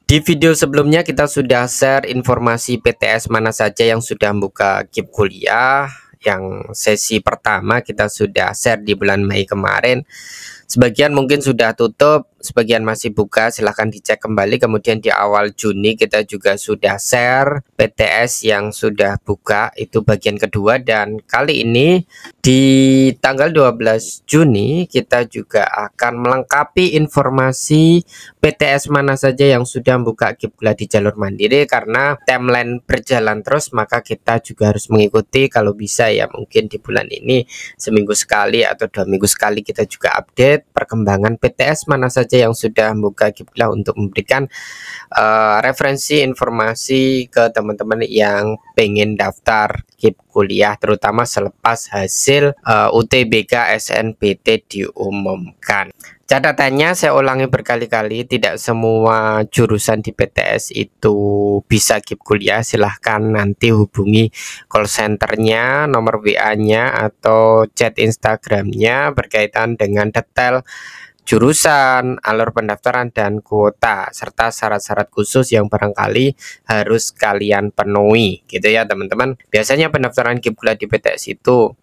Di video sebelumnya kita sudah share informasi PTS mana saja yang sudah buka KIP kuliah. Yang sesi pertama kita sudah share di bulan Mei kemarin. Sebagian mungkin sudah tutup, sebagian masih buka, silahkan dicek kembali. Kemudian di awal Juni kita juga sudah share PTS yang sudah buka, itu bagian kedua. Dan kali ini di tanggal 12 Juni kita juga akan melengkapi informasi PTS mana saja yang sudah buka KIP kuliah di jalur mandiri. Karena timeline berjalan terus, maka kita juga harus mengikuti. Kalau bisa ya mungkin di bulan ini seminggu sekali atau 2 minggu sekali kita juga update perkembangan PTS mana saja yang sudah buka KIP kuliah untuk memberikan referensi informasi ke teman-teman yang pengen daftar KIP kuliah, terutama selepas hasil UTBK SNBT diumumkan. Catatannya saya ulangi berkali-kali, tidak semua jurusan di PTS itu bisa KIP kuliah. Silahkan nanti hubungi call centernya, nomor WA-nya atau chat Instagramnya berkaitan dengan detail jurusan, alur pendaftaran, dan kuota, serta syarat-syarat khusus yang barangkali harus kalian penuhi, gitu ya teman-teman. Biasanya pendaftaran KIP kuliah di PTS itu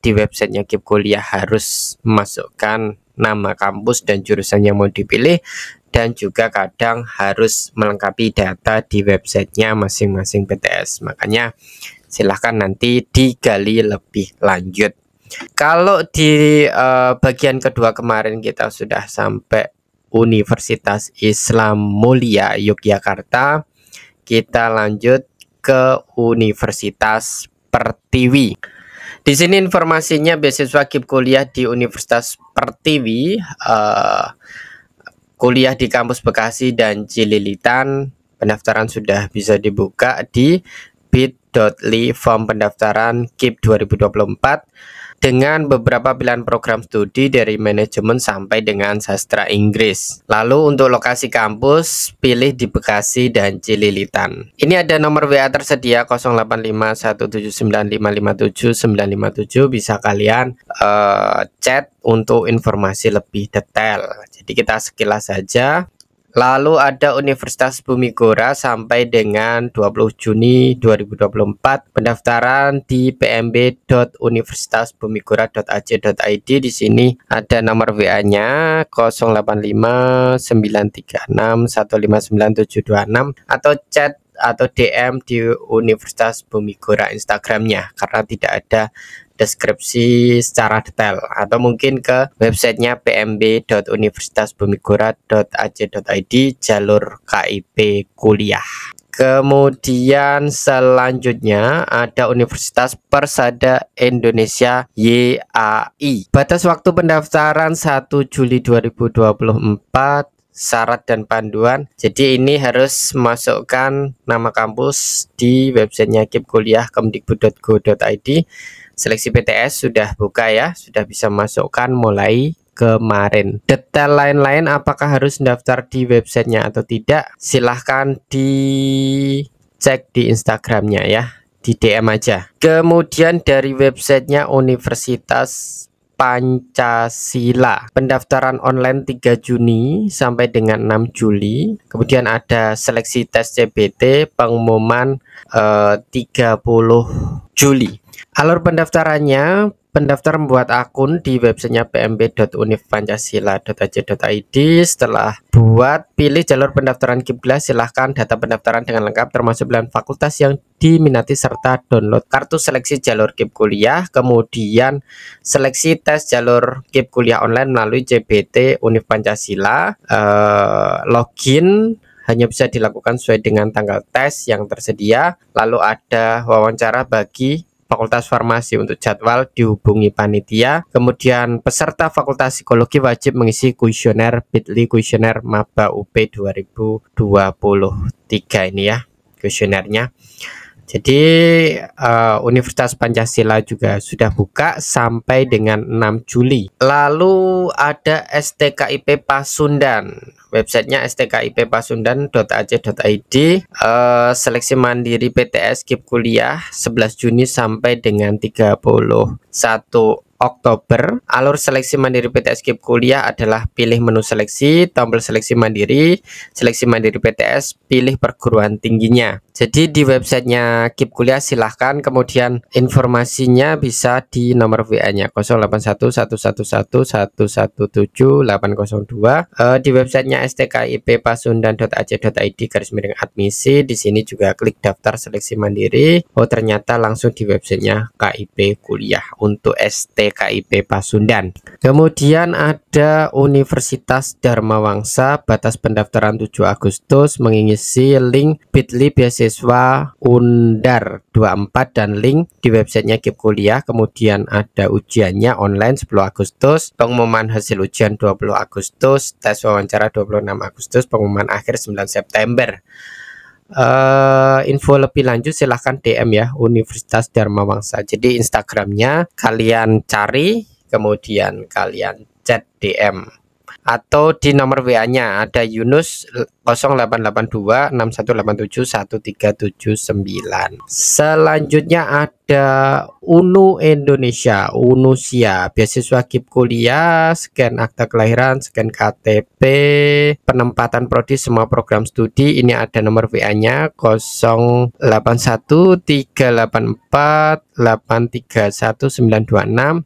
di websitenya KIP kuliah harus memasukkan nama kampus dan jurusan yang mau dipilih, dan juga kadang harus melengkapi data di websitenya masing-masing PTS. Makanya silahkan nanti digali lebih lanjut. Kalau di bagian kedua kemarin kita sudah sampai Universitas Islam Mulia Yogyakarta, kita lanjut ke Universitas Pertiwi. Di sini informasinya beasiswa KIP kuliah di Universitas Pertiwi, kuliah di kampus Bekasi dan Cililitan. Pendaftaran sudah bisa dibuka di bit.ly form pendaftaran KIP 2024 dengan beberapa pilihan program studi dari manajemen sampai dengan sastra Inggris. Lalu untuk lokasi kampus, pilih di Bekasi dan Cililitan. Ini ada nomor WA tersedia 085179557957, bisa kalian chat untuk informasi lebih detail. Jadi kita sekilas saja. Lalu ada Universitas Bumi Gora sampai dengan 20 Juni 2024. Pendaftaran di pmb.universitasbumigora.ac.id. Di sini ada nomor WA-nya 085936159726 atau chat atau DM di Universitas Bumi Gora Instagramnya, karena tidak ada deskripsi secara detail, atau mungkin ke websitenya pmb.universitasbumigora.ac.id jalur KIP kuliah. Kemudian selanjutnya ada Universitas Persada Indonesia YAI. Batas waktu pendaftaran 1 Juli 2024. Syarat dan panduan. Jadi ini harus masukkan nama kampus di websitenya KIP kuliah kemdikbud.go.id. Seleksi PTS sudah buka ya, sudah bisa masukkan mulai kemarin. Detail lain-lain apakah harus daftar di websitenya atau tidak, silahkan dicek di Instagramnya ya, di DM aja. Kemudian dari websitenya Universitas Pancasila, pendaftaran online 3 Juni sampai dengan 6 Juli. Kemudian ada seleksi tes CBT, pengumuman 30 Juli. Alur pendaftarannya, pendaftar membuat akun di websitenya pmb.univpancasila.ac.id. Setelah buat, pilih jalur pendaftaran KIP kuliah, silahkan data pendaftaran dengan lengkap termasuk pilihan fakultas yang diminati serta download kartu seleksi jalur KIP kuliah. Kemudian seleksi tes jalur KIP kuliah online melalui CBT Univ Pancasila. Login hanya bisa dilakukan sesuai dengan tanggal tes yang tersedia. Lalu ada wawancara bagi Fakultas Farmasi, untuk jadwal dihubungi panitia. Kemudian peserta Fakultas Psikologi wajib mengisi kuesioner bit.ly kuesioner maba UP 2023 ini ya kuesionernya. Jadi Universitas Pancasila juga sudah buka sampai dengan 6 Juli. Lalu ada STKIP Pasundan. Websitenya stkippasundan.ac.id. Seleksi mandiri PTS KIP kuliah 11 Juni sampai dengan 31 Oktober. Alur seleksi mandiri PTS KIP kuliah adalah pilih menu seleksi, tombol seleksi mandiri PTS, pilih perguruan tingginya. Jadi di websitenya KIP kuliah silahkan, kemudian informasinya bisa di nomor WA-nya 0811117802. Di websitenya stkippasundan.ac.id/admisi. Di sini juga klik daftar seleksi mandiri. Oh, ternyata langsung di websitenya KIP kuliah untuk STKIP Pasundan. Kemudian ada Universitas Dharma Wangsa, batas pendaftaran 7 Agustus, mengisi link bit.ly beasiswa Undar 24 dan link di websitenya KIP kuliah. Kemudian ada ujiannya online 10 Agustus, pengumuman hasil ujian 20 Agustus, tes wawancara 26 Agustus, pengumuman akhir 9 September. Info lebih lanjut silahkan DM ya, Universitas Dharma Wangsa. Jadi Instagramnya kalian cari, kemudian kalian chat DM, atau di nomor WA-nya ada Yunus 088261871379. Selanjutnya ada UNU Indonesia, UNUSIA, beasiswa KIP kuliah, scan akta kelahiran, scan KTP, penempatan prodi semua program studi. Ini ada nomor WA-nya 081384831926.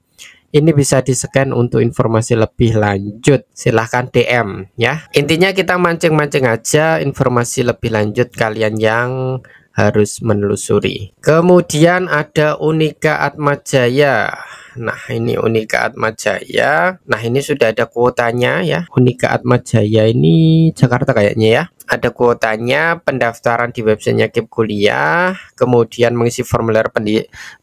Ini bisa di-scan untuk informasi lebih lanjut. Silahkan DM ya. Intinya kita mancing-mancing aja informasi lebih lanjut kalian yang harus menelusuri. Kemudian ada Unika Atmajaya. Nah, ini Unika Atmajaya. Nah, ini sudah ada kuotanya ya. Unika Atmajaya ini Jakarta kayaknya ya. Ada kuotanya, pendaftaran di websitenya KIP kuliah, kemudian mengisi formulir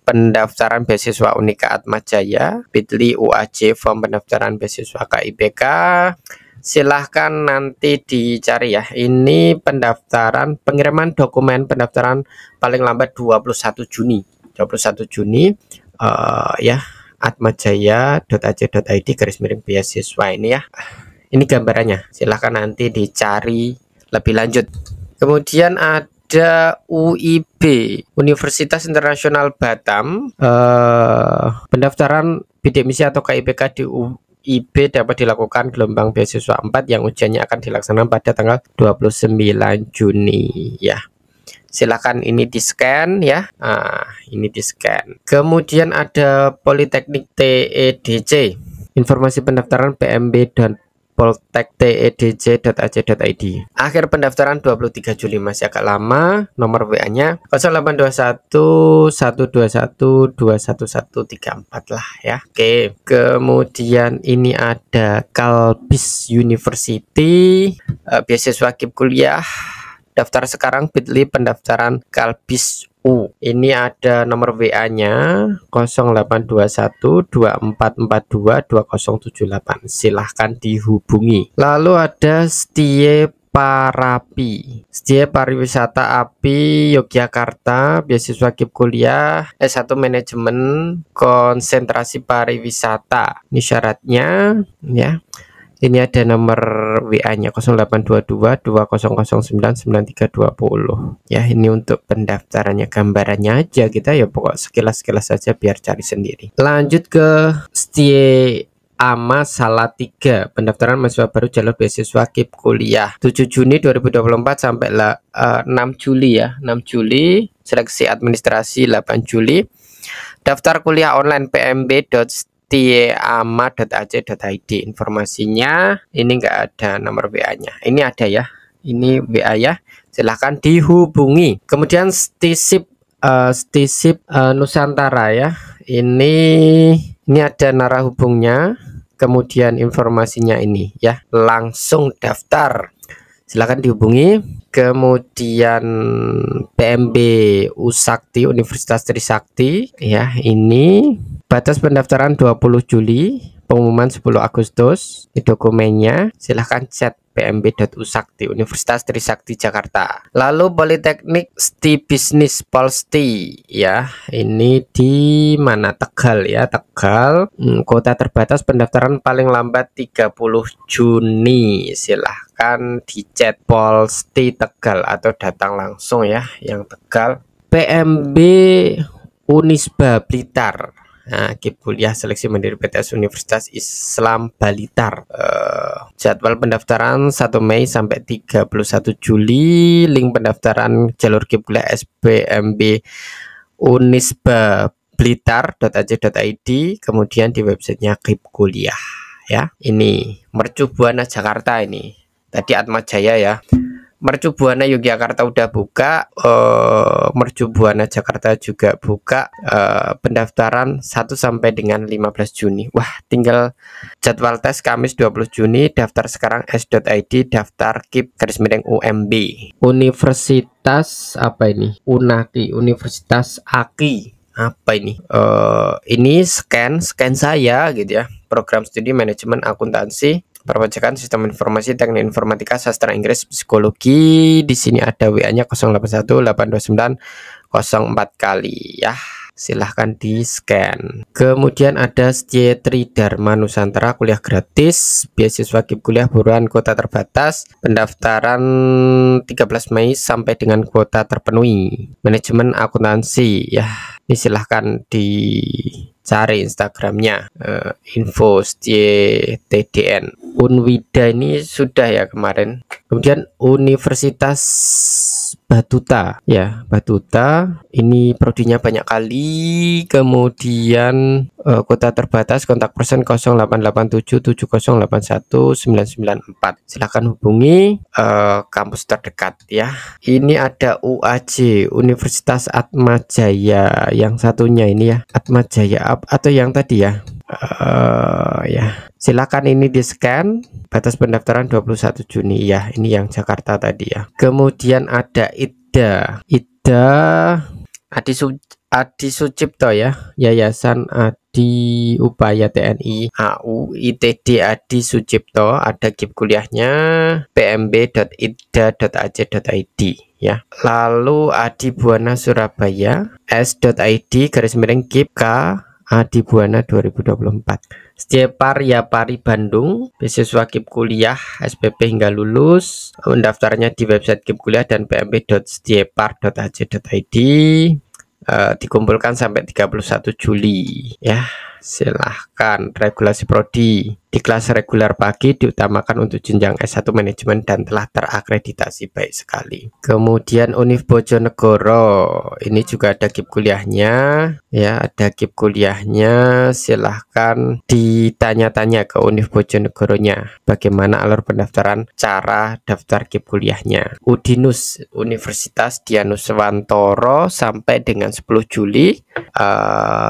pendaftaran beasiswa Unika Atmajaya, bit.ly UAJ form pendaftaran beasiswa KIPK. Silahkan nanti dicari ya. Ini pendaftaran, pengiriman dokumen pendaftaran paling lambat 21 Juni. 21 Juni ya, atmajaya.ac.id/beasiswa ini ya. Ini gambarannya. Silahkan nanti dicari lebih lanjut. Kemudian ada UIB, Universitas Internasional Batam. Pendaftaran bidik misi atau KIPK di UIB dapat dilakukan gelombang beasiswa 4 yang ujiannya akan dilaksanakan pada tanggal 29 Juni ya. Silakan ini di-scan ya. Ini di-scan. Kemudian ada Politeknik TEDC. Informasi pendaftaran PMB dan Poltek TEDC.ac.id. Akhir pendaftaran 23 Juli, masih agak lama. Nomor WA-nya 0821 121 21134 lah ya. Oke. Kemudian ini ada Kalbis University, beasiswa KIP kuliah. Daftar sekarang bit.ly pendaftaran Kalbis U. Ini ada nomor WA-nya 0821 2442 2078. Silahkan dihubungi. Lalu ada Setie Parapi, Setie Pariwisata API Yogyakarta, beasiswa KIP kuliah S1 Manajemen Konsentrasi Pariwisata. Ini syaratnya ya. Ini ada nomor WA-nya 0822 2009 9320 ya. Ini untuk pendaftarannya, gambarannya aja kita ya, pokok sekilas-sekilas saja biar cari sendiri. Lanjut ke Setie Ama Salatiga, pendaftaran mahasiswa baru jalur beasiswa KIP kuliah 7 Juni 2024 sampai 6 Juli ya. 6 Juli, seleksi administrasi 8 Juli. Daftar kuliah online pmb.tieama.ac.id. Informasinya ini enggak ada nomor WA-nya. Ini ada ya. Ini WA ya. Silahkan dihubungi. Kemudian Stisip Nusantara ya. Ini ada narah hubungnya. Kemudian informasinya ini ya. Langsung daftar. Silahkan dihubungi. Kemudian PMB Usakti Universitas Trisakti ya. Ini batas pendaftaran 20 Juli, pengumuman 10 Agustus. Ini dokumennya. Silahkan chat pmb.usakti Universitas Trisakti Jakarta. Lalu Politeknik Sti Bisnis Polsti ya. Ini di mana? Tegal ya, Tegal. Kota terbatas pendaftaran paling lambat 30 Juni. Silahkan di chat Polsti Tegal atau datang langsung ya yang Tegal. PMB Unisba Blitar. Nah, KIP kuliah seleksi mandiri PTS Universitas Islam Blitar. Jadwal pendaftaran 1 Mei sampai 31 Juli. Link pendaftaran jalur KIP kuliah SBMB Unisba blitar.ac.id, kemudian di websitenya KIP kuliah ya. Ini Mercu Buana Jakarta, ini tadi Atmajaya ya. Mercu Buana Yogyakarta udah buka, Mercu Buana Jakarta juga buka, pendaftaran 1 sampai dengan 15 Juni. Wah, tinggal jadwal tes Kamis 20 Juni, daftar sekarang s.id, daftar KIP _UMB. Universitas apa ini? Unaki, Universitas Aki. Apa ini? Ini scan saya gitu ya. Program studi manajemen akuntansi, perpajakan, sistem informasi, teknik informatika, sastra Inggris, psikologi. Di sini ada WA-nya 081 829 04 kali ya. Silahkan di scan. Kemudian ada Setia Tridharma Nusantara, kuliah gratis, beasiswa KIP kuliah buruan kuota terbatas, pendaftaran 13 Mei sampai dengan kuota terpenuhi, manajemen akuntansi ya. Ini silahkan dicari Instagramnya, info Setia TDN. Unwida ini sudah ya kemarin. Kemudian Universitas Batuta ya, Batuta ini prodinya banyak kali. Kemudian kota terbatas, kontak person 08877081 994. silahkan hubungi kampus terdekat ya. Ini ada UAJ, Universitas Atmajaya, yang satunya ini ya, Atmajaya atau yang tadi ya. Ya, silakan ini di scan. Batas pendaftaran 21 Juni ya. Ini yang Jakarta tadi ya. Kemudian ada IDA Adi Sucipto ya, Yayasan Adi Upaya TNI AU ITD Adi Sucipto. Ada KIP kuliahnya pmb.ida.ac.id ya. Lalu Adi Buana Surabaya s.id _KIP K Adi Buana 2024. Setia Pari Bandung, beasiswa KIP kuliah SPP hingga lulus. Mendaftarnya di website KIP kuliah dan pmb.setiapar.ac.id. Dikumpulkan sampai 31 Juli ya. Silahkan. Regulasi prodi di kelas reguler pagi diutamakan untuk jenjang S1 manajemen dan telah terakreditasi baik sekali. Kemudian Univ Bojonegoro, ini juga ada KIP kuliahnya ya, ada KIP kuliahnya. Silahkan ditanya-tanya ke Univ Bojonegoronya bagaimana alur pendaftaran, cara daftar KIP kuliahnya. Udinus, Universitas Dianuswantoro sampai dengan 10 Juli.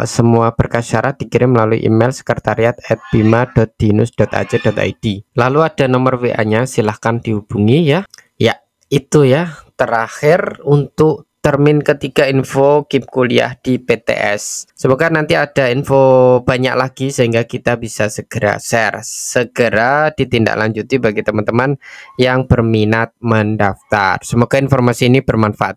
Semua berkas syarat dikirim melalui email sekretariat@bima.dinus.ac.id. Lalu ada nomor WA-nya, silahkan dihubungi ya. Ya, itu ya terakhir untuk termin ketiga info KIP kuliah di PTS. Semoga nanti ada info banyak lagi sehingga kita bisa segera share, segera ditindaklanjuti bagi teman-teman yang berminat mendaftar. Semoga informasi ini bermanfaat.